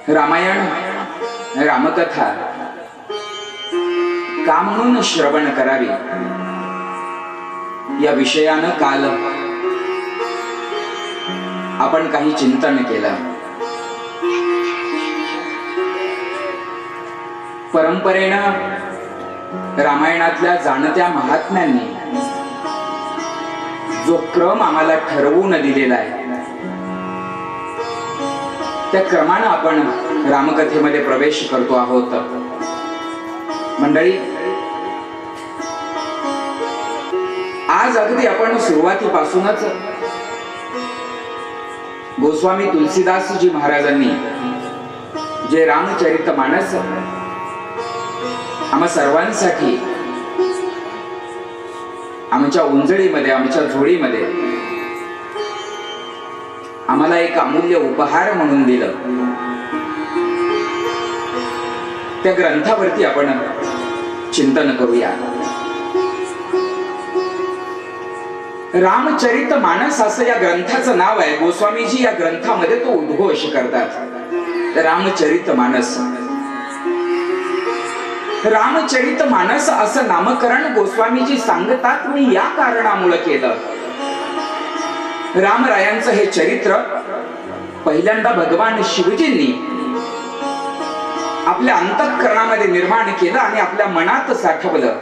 रामायण, रामकथा का म्हणून श्रवण करावी या विषयानं काल आपण काही चिंतन केलं. परंपरेनं रामायणातल्या जाणत्या महात्म्यांनी जो क्रम आम्हाला ठरवून दिलेला आहे त्या क्रमानं आपण रामकथेमध्ये प्रवेश करतो आहोत. मंडळी, आज अगदी आपण सुरुवातीपासूनच गोस्वामी तुलसीदासजी महाराजांनी जे रामचरितमानस आम्हा सर्वांसाठी आमच्या उंजळीमध्ये, आमच्या झोळीमध्ये आम्हाला एक अमूल्य उपहार म्हणून दिलं, त्या ग्रंथावरती आपण चिंतन करूया. रामचरितमानस असं या ग्रंथाचं नाव आहे. गोस्वामीजी या ग्रंथामध्ये तो उद्घोष करतात, रामचरितमानस. रामचरितमानस असं नामकरण गोस्वामीजी सांगतात मी या कारणामुळे केलं. रामरायांचं हे चरित्र पहिल्यांदा भगवान शिवजींनी आपल्या अंतःकरणामध्ये निर्माण केलं आणि आपल्या मनात साठवलं.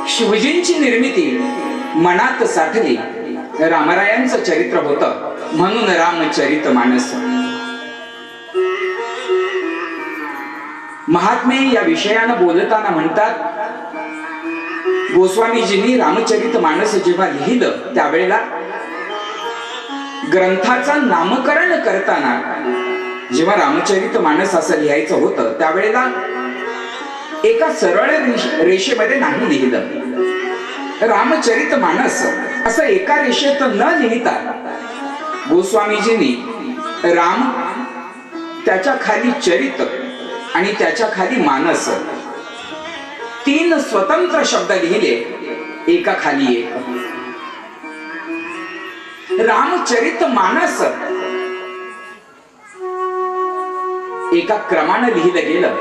शिवजींची निर्मिती मनात साठली, रामरायांचं चरित्र होतं, म्हणून रामचरितमानस. महात्मे या विषयानं बोलताना म्हणतात, गोस्वामीजींनी रामचरितमानस जेव्हा लिहिलं त्यावेळेला ग्रंथाचं नामकरण करताना जेव्हा रामचरितमानस असं लिहायचं होतं त्यावेळेला एका सरळ रेषेमध्ये नाही लिहिलं. रामचरितमानस असं एका रेषेत न लिहिता गोस्वामीजींनी राम, त्याच्या खाली चरित आणि त्याच्या खाली मानस, तीन स्वतंत्र शब्द लिहिले, एका खाली एक. रामचरितमानस एका क्रमानं लिहिलं गेलं.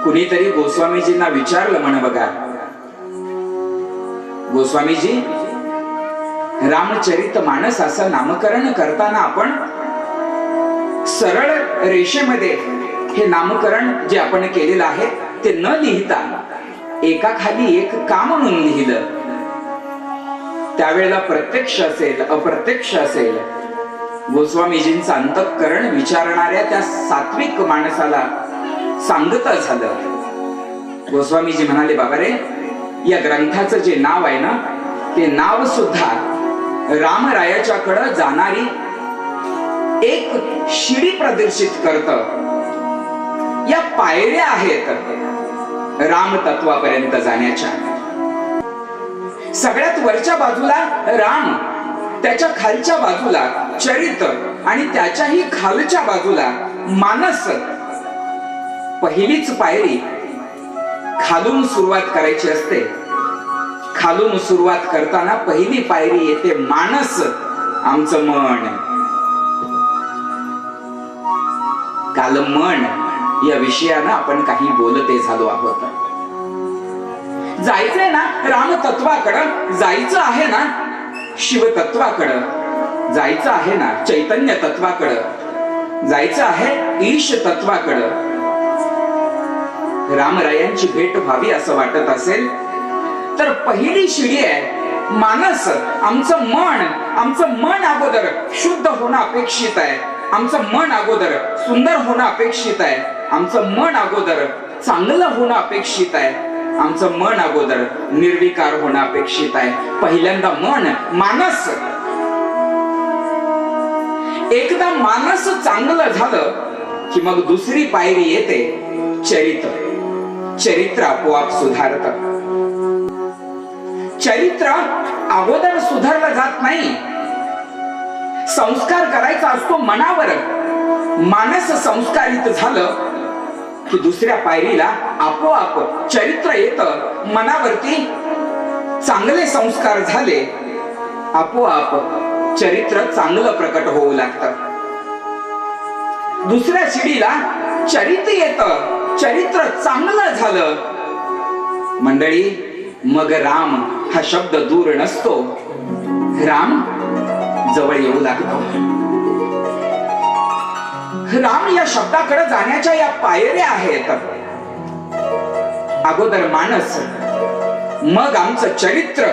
कुणीतरी गोस्वामीजींना विचारलं म्हण, बघा गोस्वामीजी, रामचरितमानस असं नामकरण करताना आपण सरळ रेषेमध्ये हे नामकरण जे आपण केलेलं आहे ते न लिहिता एका खाली एक का म्हणून लिहिलं? त्यावेळेला प्रत्यक्ष असेल अप्रत्यक्ष असेल, गोस्वामीजींचं अंतःकरण विचारणाऱ्या त्या सात्विक माणसाला सांगत झालं. गोस्वामीजी म्हणाले, बाबा रे, या ग्रंथाचं जे नाव आहे ना ते नाव सुद्धा रामरायाच्याकडे जाणारी एक शिडी प्रदर्शित करतं. या पायऱ्या आहेत राम तत्वापर्यंत जाण्याच्या. सगळ्यात वरच्या बाजूला राम, त्याच्या खालच्या बाजूला चरित आणि त्याच्याही खालच्या बाजूला मानस. पहिलीच पायरी खालून सुरुवात करायची असते. खालून सुरुवात करताना पहिली पायरी येते मानस, आमचं मन. काल मन या विषयानं आपण काही बोलते झालो आहोत. जायचंय ना राम तत्वाकडं, जायचं आहे ना शिवतत्वाकडं, जायचं आहे ना चैतन्य तत्वाकडं, जायचं आहे ईश तत्वाकडं. रामरायांची भेट व्हावी असं वाटत असेल तर पहिली शिडी आहे मानस, आमचं मन. आमचं मन अगोदर शुद्ध होणं अपेक्षित आहे. आमचं मन अगोदर सुंदर होणं अपेक्षित आहे. आमचं मन अगोदर चांगलं होणं अपेक्षित आहे. आमचं मन अगोदर निर्विकार होणं अपेक्षित आहे. पहिल्यांदा मन, मानस. एकदा मानस चांगलं झालं की मग दुसरी पायरी येते चरित्र. चरित्र आपोआप सुधारत. चरित्र अगोदर सुधारलं जात नाही. संस्कार करायचा असतो मनावर. मानस संस्कारित झालं की दुसऱ्या पायरीला आपोआप चरित्र येतं मनावरती. चांगले संस्कार झाले आपोआप चरित्र चांगलं प्रकट होऊ लागतं. दुसऱ्या शिडीला चरित्र येतं, चरित्र चांगलं झालं मंडळी, मग राम हा शब्द दूर नसतो, राम जवळ येऊ लागतो. राम या शब्दाकडे जाण्याच्या या पायऱ्या आहेत. अगोदर मानस, मग आमचं चरित्र,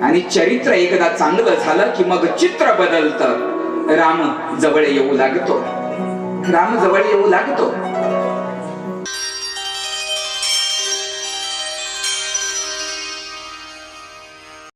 आणि चरित्र एकदा चांगलं झालं की मग चित्र बदलतं. राम जवळ येऊ लागतो, राम जवळ येऊ लागतो.